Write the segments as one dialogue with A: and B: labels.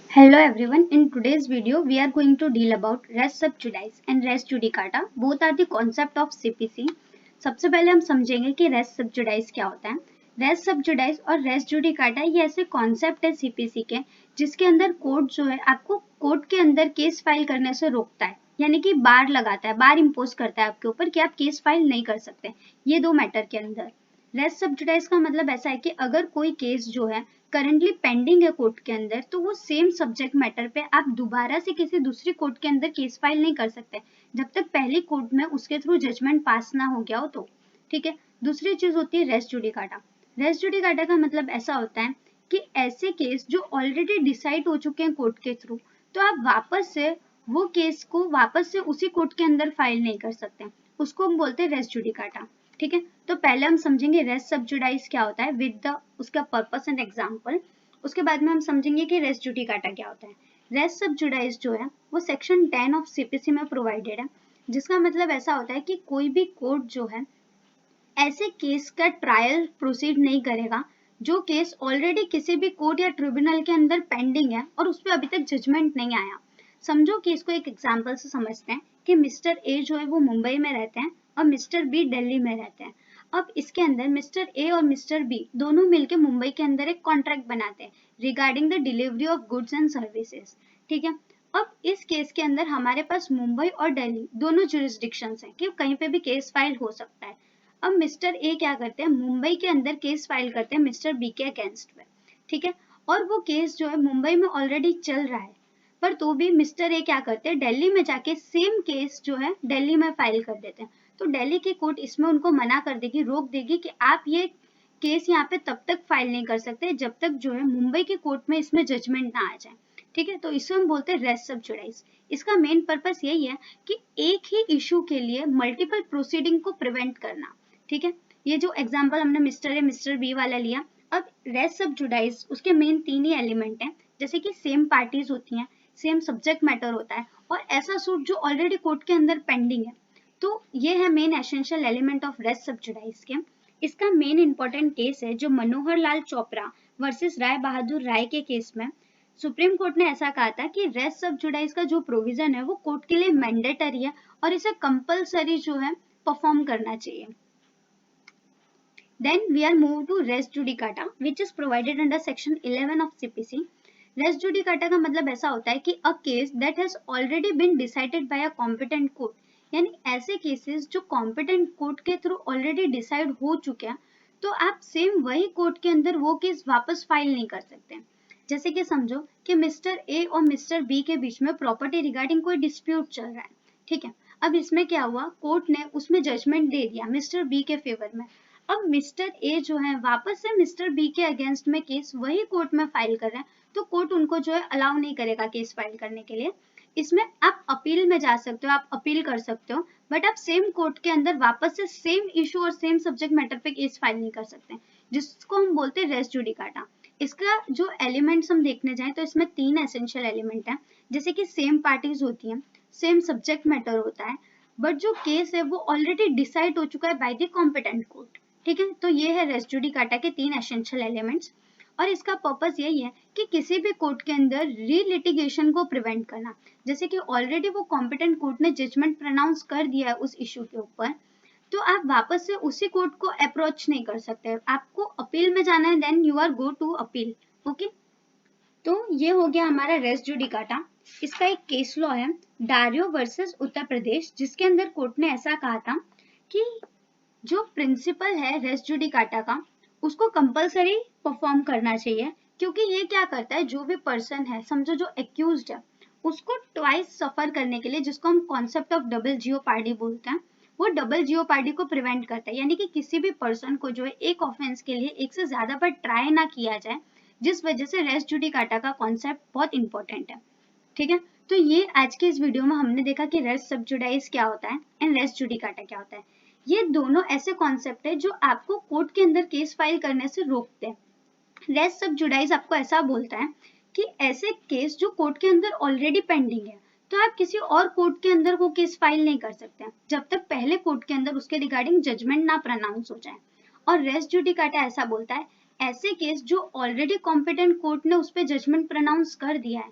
A: Hello everyone, in today's video we are going to deal about res sub judice and res judicata. Both are the concept of CPC. सबसे पहले हम समझेंगे कि res sub judice क्या होता है. res sub judice और res judicata ये ऐसे कॉन्सेप्ट है CPC के जिसके अंदर कोर्ट जो है आपको कोर्ट के अंदर केस फाइल करने से रोकता है, यानी कि बार लगाता है, बार इम्पोज करता है आपके ऊपर कि आप केस फाइल नहीं कर सकते ये दो मैटर के अंदर. रेस सब जुडाइस का मतलब ऐसा है कि अगर कोई केस जो है करंटली पेंडिंग है कोर्ट के अंदर तो वो सेम सब्जेक्ट मैटर पे आप दोबारा से किसी दूसरी कोर्ट के अंदर केस फाइल नहीं कर सकते जब तक पहली कोर्ट में उसके थ्रू जजमेंट पास ना हो गया हो तो. ठीक है. दूसरी चीज होती है रेस जुडिकाटा. रेस जुडिकाटा का मतलब ऐसा होता है कि ऐसे केस जो ऑलरेडी डिसाइड हो चुके हैं कोर्ट के थ्रू तो आप वापस से वो केस को वापस से उसी कोर्ट के अंदर फाइल नहीं कर सकते, उसको हम बोलते हैं रेस जुडिकाटा. ठीक है. तो पहले हम समझेंगे रेस सब जुडाइस क्या होता है विद द उसका पर्पस एंड एग्जांपल. उसके बाद में हम समझेंगे कि रेस जुडिकाटा क्या होता है. रेस सब जुडाइस जो है वो सेक्शन 10 ऑफ सीपीसी में प्रोवाइडेड है, जिसका मतलब ऐसा होता है कि कोई भी कोर्ट जो है ऐसे केस का ट्रायल प्रोसीड नहीं करेगा जो केस ऑलरेडी किसी भी कोर्ट या ट्रिब्यूनल के अंदर पेंडिंग है और उस पर अभी तक जजमेंट नहीं आया. समझो कि इसको एक एग्जांपल से समझते हैं कि मिस्टर ए जो है वो मुंबई में रहते हैं और मिस्टर बी दिल्ली में रहते हैं. अब इसके अंदर मिस्टर ए और मिस्टर बी दोनों मिलकर मुंबई के अंदर एक कॉन्ट्रैक्ट बनाते हैं regarding the delivery of goods and services. ठीक है. अब इस केस के अंदर हमारे पास मुंबई और दिल्ली दोनों जुरिस्डिक्शंस हैं कि कहीं पे भी केस फाइल हो सकता है. अब मिस्टर ए क्या करते हैं, मुंबई के अंदर केस फाइल करते हैं मिस्टर बी के अगेंस्ट में. ठीक है. और वो केस जो है मुंबई में ऑलरेडी चल रहा है, पर तो भी मिस्टर ए क्या करते हैं, दिल्ली में जाके सेम केस जो है दिल्ली में फाइल कर देते हैं. तो दिल्ली की कोर्ट इसमें उनको मना कर देगी, रोक देगी कि आप ये केस यहाँ पे तब तक फाइल नहीं कर सकते जब तक जो है मुंबई की कोर्ट में इसमें जजमेंट ना आ जाए. ठीक है. तो इसे हम बोलते हैं रेस सब जुडाइस. इसका मेन पर्पस यही है कि एक ही इशू के लिए मल्टीपल प्रोसीडिंग को प्रिवेंट करना. ठीक है. ये जो एग्जांपल हमने मिस्टर ए मिस्टर बी वाला लिया. अब रेस सब जुडाइस उसके मेन तीन ही एलिमेंट हैं, जैसे कि सेम पार्टीज होती हैं, सेम सब्जेक्ट मैटर होता है और ऐसा सूट जो ऑलरेडी कोर्ट के अंदर पेंडिंग है. तो ये है main essential element of res sub judice के. इसका मेन इंपॉर्टेंट केस है जो मनोहर लाल चोपड़ा वर्सेस राय बहादुर राय के केस में सुप्रीम कोर्ट ने ऐसा कहा था कि रेस सब जुडाइस का जो प्रोविजन है वो कोर्ट के लिए मैंडेटरी है और इसे कंपलसरी जो है परफॉर्म करना चाहिए. Then we are moved to res judicata, which is provided under section 11 of CPC. Res judicata का मतलब ऐसा होता है कि a case that has already been decided by a competent court, यानी ऐसे केसेस जो competent court के थ्रू ऑलरेडी डिसाइड हो चुके हैं तो आप सेम वही कोर्ट के अंदर वो केस वापस फाइल नहीं कर सकते. जैसे कि समझो कि मिस्टर ए और मिस्टर बी के बीच में प्रॉपर्टी रिगार्डिंग कोई डिस्प्यूट चल रहा है. ठीक है. अब इसमें क्या हुआ, कोर्ट ने उसमें जजमेंट दे दिया मिस्टर बी के फेवर में. अब मिस्टर ए जो है वापस से मिस्टर बी के अगेंस्ट में केस वही कोर्ट में फाइल कर रहे हैं तो कोर्ट उनको जो है अलाउ नहीं करेगा केस फाइल करने के लिए. इसमें आप अपील में जा सकते हो, आप अपील कर सकते हो, बट आप सेम कोर्ट के अंदर वापस से सेम इशू और सेम सब्जेक्ट मैटर पे केस फाइल नहीं कर सकते, जिसको हम बोलते हैं रेस जुडिकाटा. इसका जो एलिमेंट्स हम देखने जाएं तो इसमें तीन एसेंशियल एलिमेंट हैं, जैसे कि सेम पार्टीज होती हैं, सेम सब्जेक्ट मैटर होता है, बट जो केस है वो ऑलरेडी डिसाइड हो चुका है बाय द कॉम्पिटेंट कोर्ट. ठीक है. तो ये है रेस जुडिकाटा के तीन एसेंशियल एलिमेंट्स और इसका पर्पस यही है कि किसी भी कोर्ट के अंदर रीलिटिगेशन को प्रिवेंट करना. जैसे कि ऑलरेडी वो कॉम्पिटेंट कोर्ट ने जजमेंट प्रोनाउंस कर दिया है उस इशू के ऊपर, तो आप वापस से उसी कोर्ट को अप्रोच नहीं कर सकते, आपको अपील में जाना है, then you are go to appeal. Okay. तो ये हो गया हमारा रेस जुडिकाटा. इसका एक केस लॉ है डारियो वर्सेस उत्तर प्रदेश, जिसके अंदर कोर्ट ने ऐसा कहा था कि जो प्रिंसिपल है रेस जुडिकाटा का उसको कंपलसरी परफॉर्म करना चाहिए, क्योंकि ये क्या करता है, जो भी पर्सन है, समझो जो एक्यूज्ड है, उसको ट्वाइस सफर करने के लिए, जिसको हम कॉन्सेप्ट ऑफ डबल जियोपार्डी बोलते हैं, वो डबल जियोपार्डी को प्रिवेंट करता है, यानी कि किसी भी पर्सन को जो है एक ऑफेंस के लिए एक से ज्यादा बार ट्राई ना किया जाए, जिस वजह से रेस जुडिकाटा का कॉन्सेप्ट बहुत इंपॉर्टेंट है. ठीक है. तो ये आज के इस वीडियो में हमने देखा कि रेस सब जुडाइस क्या होता है एंड रेस जुडिकाटा क्या होता है. ये दोनों ऐसे कॉन्सेप्ट है जो आपको कोर्ट के अंदर केस फाइल करने से रोकते हैं. रेस सब जुडाइस आपको ऐसा बोलता है कि ऐसे केस जो कोर्ट के अंदर ऑलरेडी पेंडिंग है तो आप किसी और कोर्ट के अंदर वो केस फाइल नहीं कर सकते जब तक पहले कोर्ट के अंदर उसके रिगार्डिंग जजमेंट ना प्रोनाउंस हो जाए. और रेस जुडिकाटा ऐसा बोलता है ऐसे केस जो ऑलरेडी कॉम्पिटेंट कोर्ट ने उस पर जजमेंट प्रोनाउंस कर दिया है,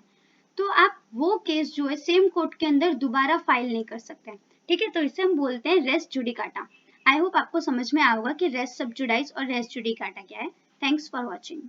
A: तो आप वो केस जो है सेम कोर्ट के अंदर दोबारा फाइल नहीं कर सकते। ठीक है, तो इसे हम बोलते हैं रेस जुडिकाटा। आई होप आपको समझ में आएगा कि रेस सब जुडाइस और रेस जुडिकाटा क्या है। Thanks for watching.